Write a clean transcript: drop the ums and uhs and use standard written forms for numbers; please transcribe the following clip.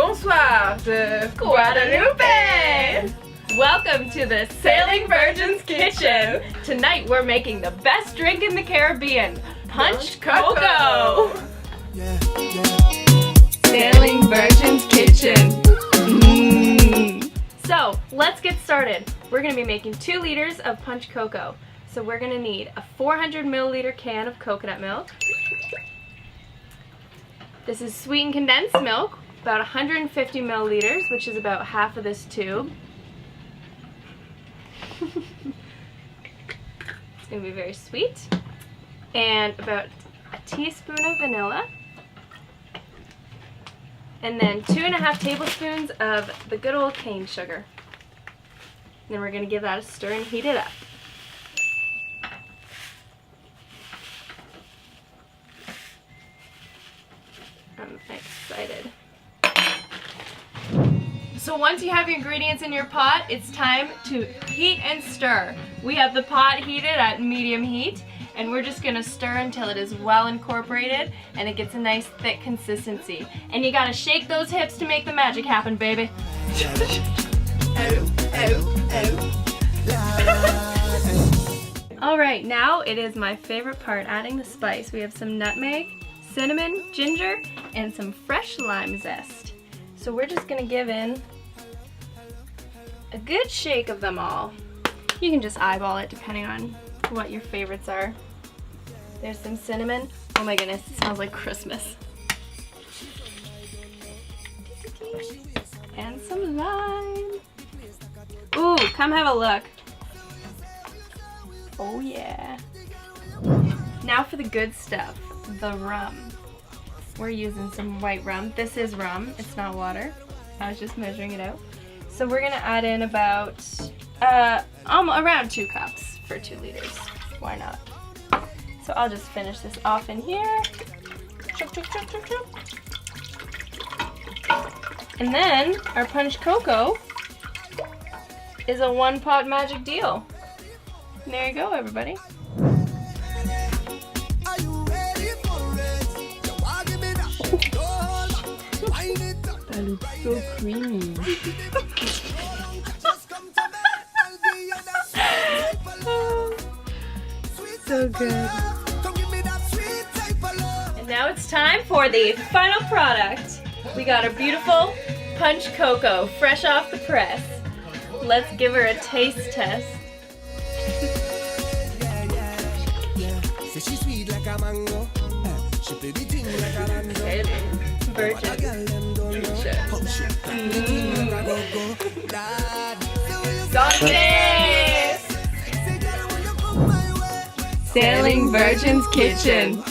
Bonsoir de Guadalupe! Welcome to the Sailing Virgin's Kitchen. Tonight we're making the best drink in the Caribbean, Punch Coco. Sailing Virgin's Kitchen. So let's get started. We're going to be making 2 liters of Punch Coco. So we're going to need a 400 milliliter can of coconut milk. This is sweetened condensed milk, about 150 milliliters, which is about half of this tube. It's going to be very sweet. And about a teaspoon of vanilla. And then 2.5 tablespoons of the good old cane sugar. And then we're going to give that a stir and heat it up. I'm excited. So once you have your ingredients in your pot, it's time to heat and stir. We have the pot heated at medium heat, and we're just going to stir until it is well incorporated and it gets a nice thick consistency. And you got to shake those hips to make the magic happen, baby. Alright, now it is my favorite part, adding the spice. We have some nutmeg, cinnamon, ginger, and some fresh lime zest. So we're just going to give in a good shake of them all. You can just eyeball it depending on what your favorites are. There's some cinnamon. Oh my goodness, it smells like Christmas. And some lime. Ooh, come have a look. Oh yeah. Now for the good stuff, the rum. We're using some white rum. This is rum, it's not water. I was just measuring it out. So we're gonna add in about around 2 cups for 2 liters. Why not? So I'll just finish this off in here. Chuk, chuk, chuk, chuk, chuk. And then our Punch Coco is a 1-pot magic deal. And there you go, everybody. That looks so creamy. So good. And now it's time for the final product. We got our beautiful Punch Coco, fresh off the press. Let's give her a taste test. Virgin. Sundays! Sailing Virgin's Kitchen.